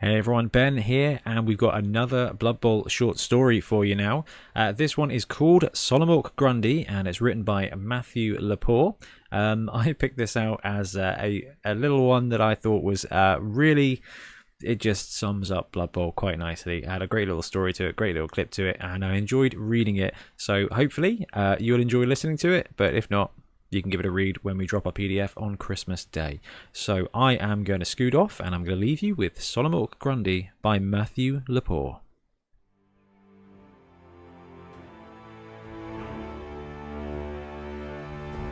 Hey everyone, Ben here, and we've got another Blood Bowl short story for you now. This one is called Solomork Grundy, and it's written by Matthew Lapore. I picked this out as a little one that I thought was really, it just sums up Blood Bowl quite nicely. It had a great little story to it, great little clip to it, and I enjoyed reading it. So hopefully you'll enjoy listening to it, but if not, you can give it a read when we drop our PDF on Christmas Day. So I am going to scoot off, and I'm going to leave you with Solomork Grundy by Matthew Lapore.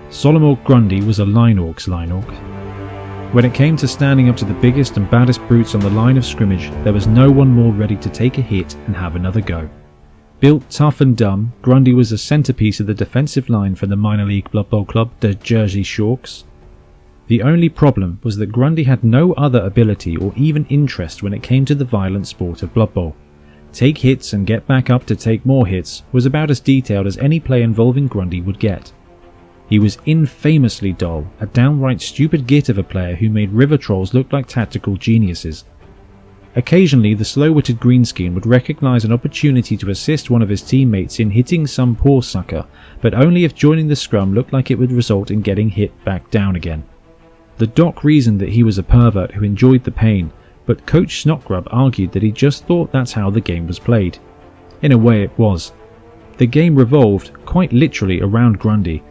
Solomork Grundy was a Lineork's Lineork. When it came to standing up to the biggest and baddest brutes on the line of scrimmage, there was no one more ready to take a hit and have another go. Built tough and dumb, Grundy was a centrepiece of the defensive line for the minor league Blood Bowl club, the Jersey Sharks. The only problem was that Grundy had no other ability or even interest when it came to the violent sport of Blood Bowl. Take hits and get back up to take more hits was about as detailed as any play involving Grundy would get. He was infamously dull, a downright stupid git of a player who made river trolls look like tactical geniuses. Occasionally, the slow-witted greenskin would recognise an opportunity to assist one of his teammates in hitting some poor sucker, but only if joining the scrum looked like it would result in getting hit back down again. The doc reasoned that he was a pervert who enjoyed the pain, but Coach Snotgrub argued that he just thought that's how the game was played. In a way it was. The game revolved, quite literally, around Grundy,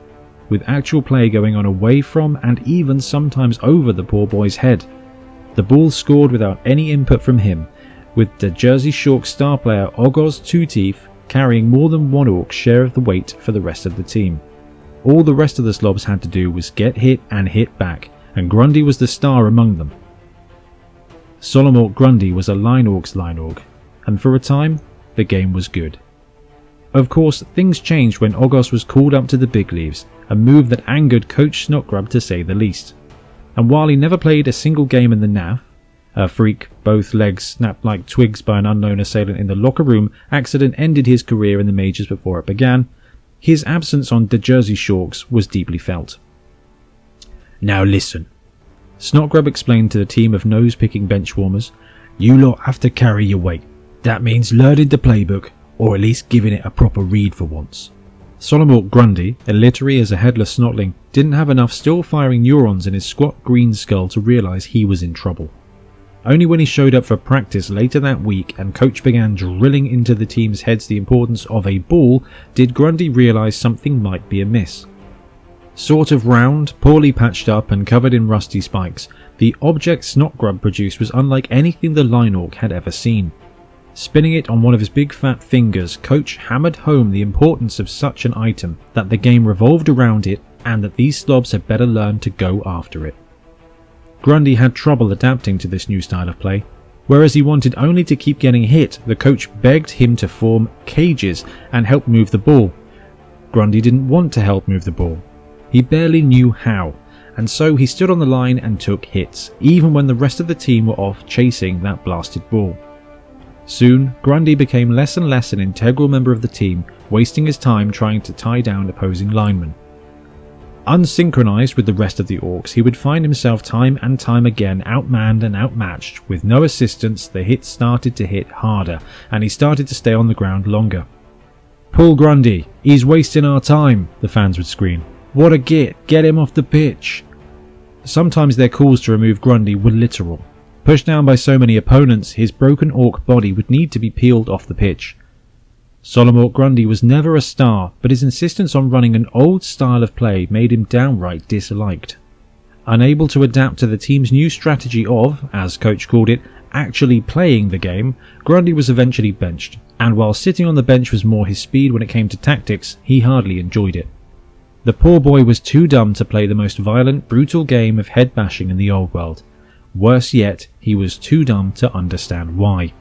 with actual play going on away from and even sometimes over the poor boy's head. The ball scored without any input from him, with the Jersey Sharks star player Ogos Two Teeth carrying more than one Orc's share of the weight for the rest of the team. All the rest of the slobs had to do was get hit and hit back, and Grundy was the star among them. Solomork Grundy was a Lineork's Lineork, and for a time, the game was good. Of course, things changed when Ogos was called up to the big leaves, a move that angered Coach Snotgrub to say the least. And while he never played a single game in the NAF, a freak, both legs snapped like twigs by an unknown assailant in the locker room accident ended his career in the majors before it began, his absence on the Jersey Sharks was deeply felt. "Now listen," Snotgrub explained to the team of nose-picking benchwarmers, "you lot have to carry your weight. That means learning the playbook, or at least giving it a proper read for once." Solomork Grundy, illiterate as a headless snotling, didn't have enough still-firing neurons in his squat green skull to realise he was in trouble. Only when he showed up for practice later that week and coach began drilling into the team's heads the importance of a ball did Grundy realise something might be amiss. Sort of round, poorly patched up and covered in rusty spikes, the object Snotgrub produced was unlike anything the Lineork had ever seen. Spinning it on one of his big fat fingers, Coach hammered home the importance of such an item, that the game revolved around it, and that these slobs had better learn to go after it. Grundy had trouble adapting to this new style of play. Whereas he wanted only to keep getting hit, the coach begged him to form cages and help move the ball. Grundy didn't want to help move the ball. He barely knew how, and so he stood on the line and took hits, even when the rest of the team were off chasing that blasted ball. Soon, Grundy became less and less an integral member of the team, wasting his time trying to tie down opposing linemen. Unsynchronized with the rest of the Orcs, he would find himself time and time again outmanned and outmatched. With no assistance, the hits started to hit harder, and he started to stay on the ground longer. "Pull Grundy, he's wasting our time," the fans would scream. "What a git, get him off the pitch." Sometimes their calls to remove Grundy were literal. Pushed down by so many opponents, his broken Orc body would need to be peeled off the pitch. Solomork Grundy was never a star, but his insistence on running an old style of play made him downright disliked. Unable to adapt to the team's new strategy of, as coach called it, actually playing the game, Grundy was eventually benched, and while sitting on the bench was more his speed when it came to tactics, he hardly enjoyed it. The poor boy was too dumb to play the most violent, brutal game of head bashing in the old world. Worse yet, he was too dumb to understand why.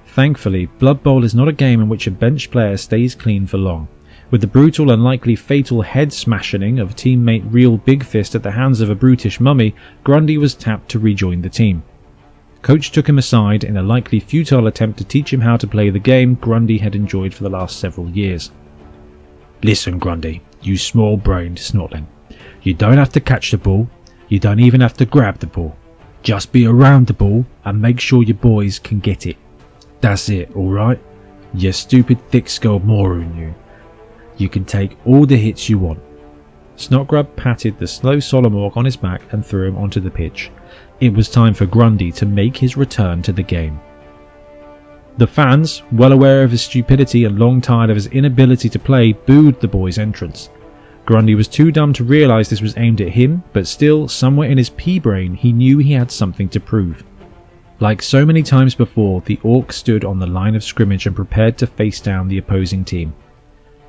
Thankfully, Blood Bowl is not a game in which a bench player stays clean for long. With the brutal and likely fatal head smashing of teammate Real Big Fist at the hands of a brutish mummy, Grundy was tapped to rejoin the team. Coach took him aside in a likely futile attempt to teach him how to play the game Grundy had enjoyed for the last several years. "Listen, Grundy, you small-brained snotling. You don't have to catch the ball. You don't even have to grab the ball. Just be around the ball and make sure your boys can get it. That's it, alright? You stupid thick-skulled moron, you. You can take all the hits you want. Snotgrub patted the slow Solomork on his back and threw him onto the pitch. It was time for Grundy to make his return to the game. The fans, well aware of his stupidity and long tired of his inability to play, booed the boy's entrance. Grundy was too dumb to realise this was aimed at him, but still, somewhere in his pea-brain, he knew he had something to prove. Like so many times before, the Orc stood on the line of scrimmage and prepared to face down the opposing team.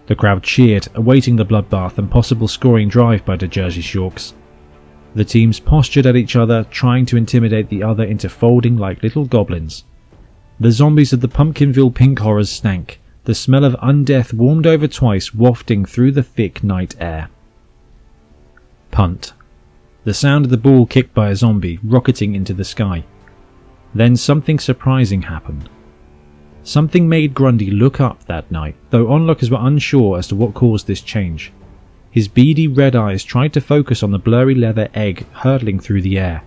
The crowd cheered, awaiting the bloodbath and possible scoring drive by the Jersey Shorks. The teams postured at each other, trying to intimidate the other into folding like little goblins. The zombies of the Pumpkinville Pink Horrors stank. The smell of undeath warmed over twice, wafting through the thick night air. Punt. The sound of the ball kicked by a zombie, rocketing into the sky. Then something surprising happened. Something made Grundy look up that night, though onlookers were unsure as to what caused this change. His beady red eyes tried to focus on the blurry leather egg hurtling through the air.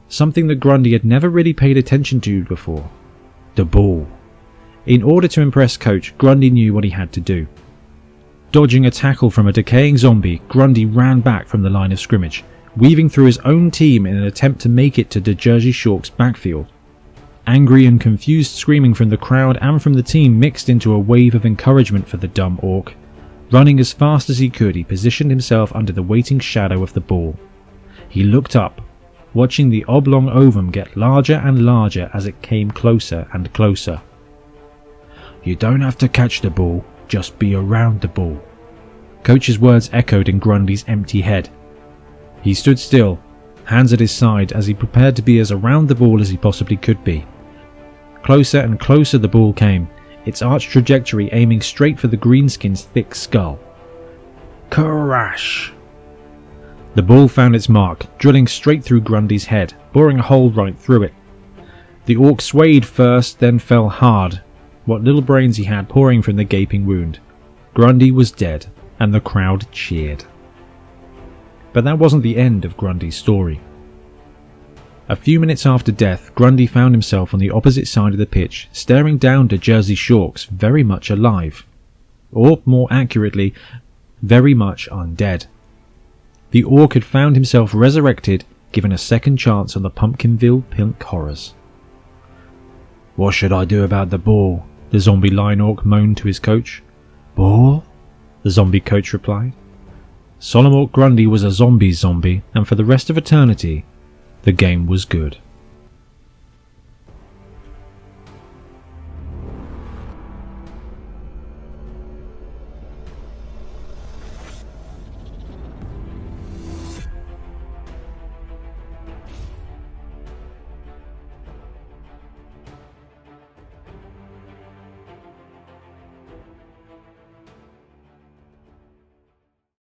Something that Grundy had never really paid attention to before. The ball. In order to impress Coach, Grundy knew what he had to do. Dodging a tackle from a decaying zombie, Grundy ran back from the line of scrimmage, weaving through his own team in an attempt to make it to the Jersey Shorks' backfield. Angry and confused screaming from the crowd and from the team mixed into a wave of encouragement for the dumb Orc. Running as fast as he could, he positioned himself under the waiting shadow of the ball. He looked up, watching the oblong ovum get larger and larger as it came closer and closer. You don't have to catch the ball, just be around the ball. Coach's words echoed in Grundy's empty head. He stood still, hands at his side as he prepared to be as around the ball as he possibly could be. Closer and closer the ball came, its arched trajectory aiming straight for the greenskin's thick skull. Crash! The ball found its mark, drilling straight through Grundy's head, boring a hole right through it. The Orc swayed first, then fell hard, what little brains he had pouring from the gaping wound. Grundy was dead, and the crowd cheered. But that wasn't the end of Grundy's story. A few minutes after death, Grundy found himself on the opposite side of the pitch, staring down to Jersey Shorks, very much alive. Or, more accurately, very much undead. The Orc had found himself resurrected, given a second chance on the Pumpkinville Pink Horrors. What should I do about the ball? The zombie line Orc moaned to his coach. Ball? The zombie coach replied. Solomork Grundy was a zombie, and for the rest of eternity, the game was good.